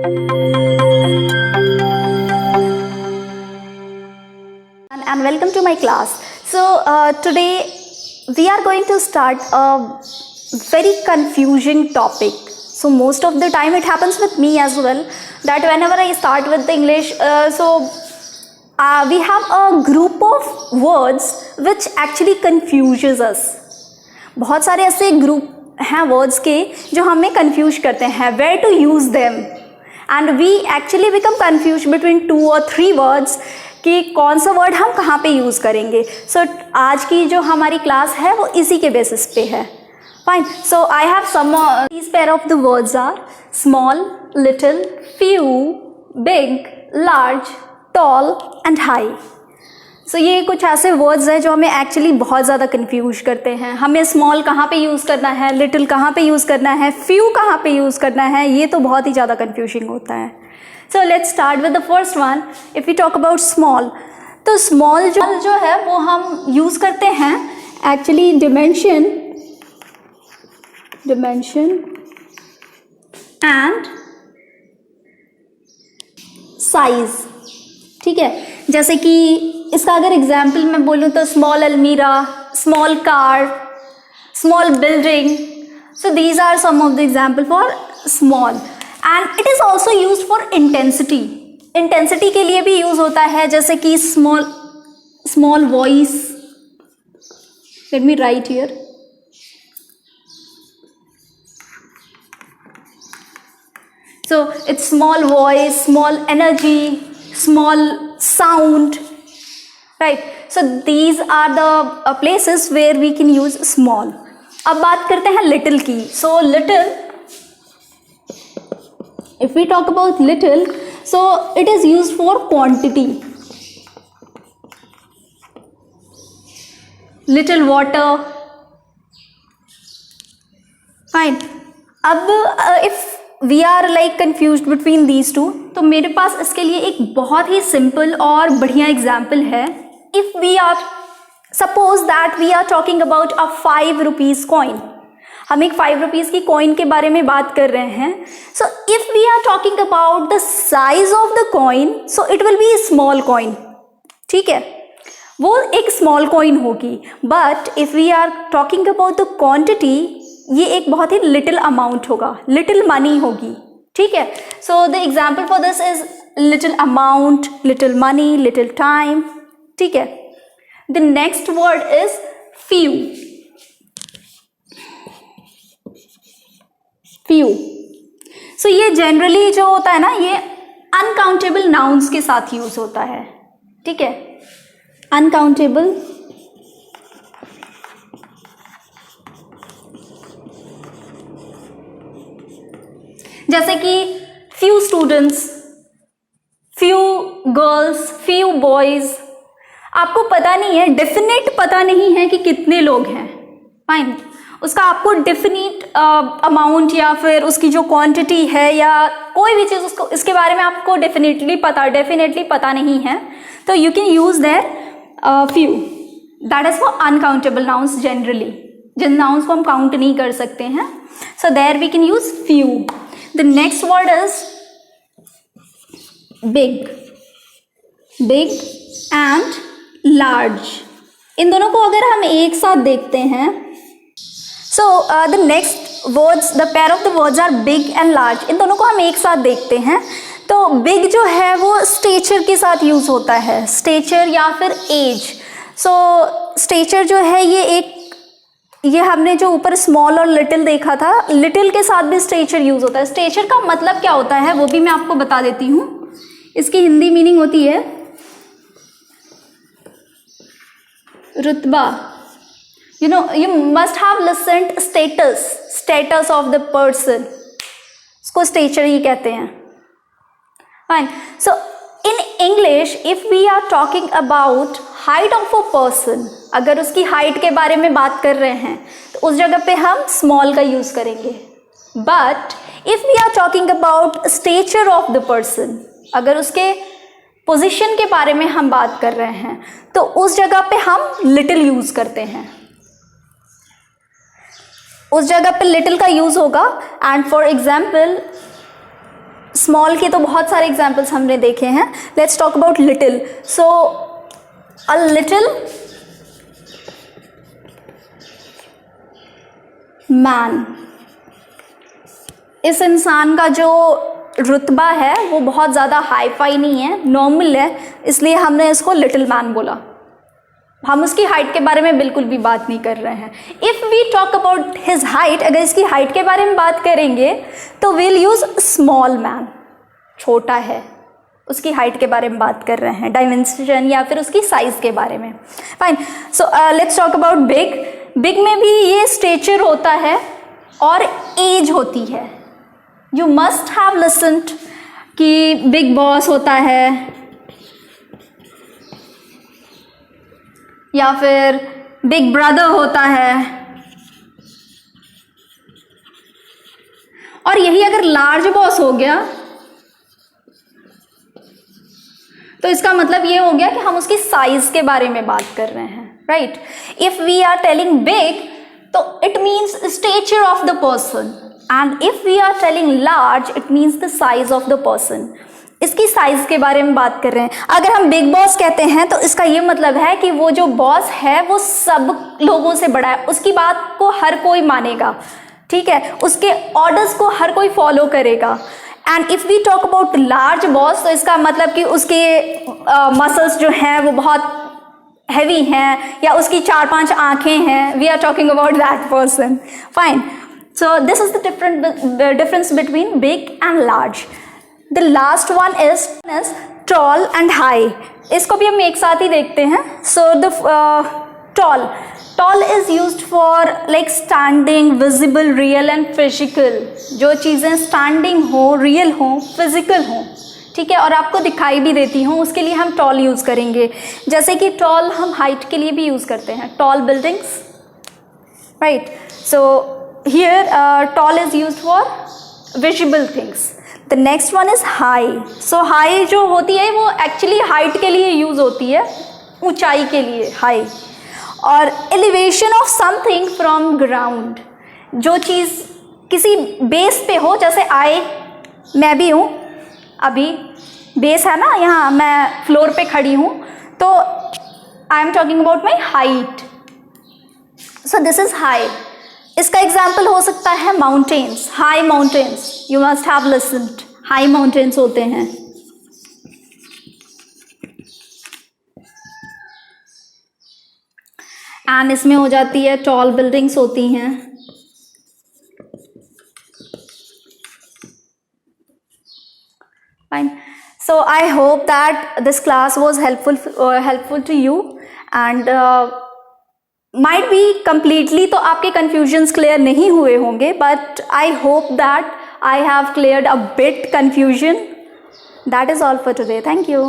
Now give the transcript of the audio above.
And welcome to my class. So today we are going to start a very confusing topic. So most of the time it happens with me as well, that whenever I start with the English, we have a group of words which actually confuses us. बहुत सारे ऐसे group हैं words के जो हमें confuse करते हैं, where to use them, and we actually become confused between 2 or 3 words कि कौन सा वर्ड हम कहाँ पे यूज़ करेंगे. सो आज की जो हमारी क्लास है वो इसी के बेसिस पे है. Fine. So I have some these pair of the words are small, little, few, big, large, tall and high. So ये कुछ ऐसे वर्ड्स हैं जो हमें एक्चुअली बहुत ज़्यादा कंफ्यूज करते हैं. हमें स्मॉल कहाँ पे यूज़ करना है, लिटिल कहाँ पे यूज़ करना है, फ्यू कहाँ पे यूज़ करना है, ये तो बहुत ही ज़्यादा कंफ्यूजिंग होता है. So let's start with the first one. If we talk about small, तो small जो है वो हम यूज़ करते हैं actually dimension and size. ठीक है, जैसे कि इसका अगर एग्जाम्पल मैं बोलूँ तो स्मॉल अलमीरा, small car, small building. So these are some of the example for small. And it is also used for intensity. Intensity के लिए भी यूज होता है, जैसे कि small voice. Let me write here. So it's small voice, small energy, small sound, right? So these are the places where we can use small. अब बात करते हैं little की. So little, if we talk about little, so it is used for quantity. Little water. Fine. अब if we are like confused between these two, तो मेरे पास इसके लिए एक बहुत ही सिंपल और बढ़िया एग्जाम्पल है. If we are, suppose that we are talking about a 5 rupees coin. हम एक 5 रुपीज़ की कॉइन के बारे में बात कर रहे हैं. So if we are talking about the size of the coin, so it will be small coin. ठीक है, वो एक स्मॉल कॉइन होगी. But if we are talking about the quantity, ये एक बहुत ही लिटिल अमाउंट होगा, लिटिल मनी होगी. ठीक है, so the example for this is little amount, little money, little time. ठीक है. The next word is few. Few. So ये जनरली जो होता है ना, ये अनकाउंटेबल नाउन्स के साथ यूज होता है. ठीक है, अनकाउंटेबल जैसे कि few students, few girls, few boys. आपको पता नहीं है, डेफिनेट पता नहीं है कि कितने लोग हैं. फाइन. उसका आपको डेफिनेट अमाउंट या फिर उसकी जो क्वांटिटी है या कोई भी चीज़ उसको इसके बारे में आपको डेफिनेटली पता नहीं है, तो you can use there few. That is for uncountable nouns, generally जिन नाउन्स को हम काउंट नहीं कर सकते हैं. So there we can use few. The next word is big. Big and large. इन दोनों को अगर हम एक साथ देखते हैं, so the next words, the pair of the words are big and large. इन दोनों को हम एक साथ देखते हैं. तो big जो है वो स्टेचर के साथ यूज़ होता है, स्टेचर या फिर एज. सो स्टेचर जो है ये हमने जो ऊपर स्मॉल और लिटिल देखा था, लिटिल के साथ भी स्टेचर यूज़ होता है. स्टेचर का मतलब क्या होता है वो भी मैं आपको बता देती हूँ. इसकी हिंदी मीनिंग होती है रुतबा. You know, you must have listened status of the person. इसको stature ही कहते हैं. Fine. So in English, if we are talking about height of a person, अगर उसकी height के बारे में बात कर रहे हैं तो उस जगह पे हम small का यूज करेंगे. But if we are talking about stature of the person, अगर उसके पोजीशन के बारे में हम बात कर रहे हैं तो उस जगह पे हम लिटिल यूज करते हैं. उस जगह पे लिटिल का यूज होगा. एंड फॉर एग्जाम्पल स्मॉल के तो बहुत सारे एग्जाम्पल्स हमने देखे हैं. Let's talk about little. So a little man, इस इंसान का जो रुतबा है वो बहुत ज़्यादा हाई फाई नहीं है, नॉर्मल है, इसलिए हमने इसको लिटिल मैन बोला. हम उसकी हाइट के बारे में बिल्कुल भी बात नहीं कर रहे हैं. If we talk about his height, अगर इसकी हाइट के बारे में बात करेंगे तो विल यूज़ स्मॉल मैन, छोटा है, उसकी हाइट के बारे में बात कर रहे हैं, डायमेंशन या फिर उसकी साइज़ के बारे में. Fine. So let's talk about big. Big में भी ये स्टेचर होता है और एज होती है. यू मस्ट हैव लिसन्ड कि बिग बॉस होता है या फिर बिग ब्रदर होता है, और यही अगर लार्ज बॉस हो गया तो इसका मतलब ये हो गया कि हम उसकी साइज के बारे में बात कर रहे हैं. Right. If we are telling big तो it means stature of the person, and if we are telling large it means the size of the person. इसकी साइज के बारे में बात कर रहे हैं. अगर हम बिग बॉस कहते हैं तो इसका ये मतलब है कि वो जो बॉस है वो सब लोगों से बड़ा है, उसकी बात को हर कोई मानेगा. ठीक है, उसके ऑर्डर्स को हर कोई फॉलो करेगा. And if we talk about large boss तो इसका मतलब कि उसके मसल्स जो हैं वो बहुत हैवी हैं या उसकी 4-5 आँखें हैं. We are talking about that person. Fine. So this is the difference between big and large. The last one is tall and high. इसको भी हम एक साथ ही देखते हैं. So the tall is used for like standing, visible, real and physical. जो चीज़ें स्टैंडिंग हो, रियल हो, फिजिकल हो, ठीक है, और आपको दिखाई भी देती हूँ, उसके लिए हम टॉल यूज़ करेंगे. जैसे कि टॉल हम हाइट के लिए भी यूज़ करते हैं, tall buildings. Right. So here toll is used for visible things. The next one is high. So high जो होती है वो एक्चुअली हाइट के लिए यूज़ होती है, ऊंचाई के लिए हाई. और elevation of something from ground, जो चीज़ किसी बेस पे हो, जैसे मैं भी हूँ, अभी बेस है ना, यहाँ मैं फ्लोर पे खड़ी हूँ, तो I am talking about my height. So this is high. इसका एग्जाम्पल हो सकता है mountains, high mountains. You must have listened, high mountains होते हैं. एंड इसमें हो जाती है टॉल बिल्डिंग्स होती हैं. Fine. So I hope that this class was helpful to you, and might be completely तो आपके कन्फ्यूजन्स क्लियर नहीं हुए होंगे, but I hope that I have cleared a bit confusion. That is all for today. Thank you.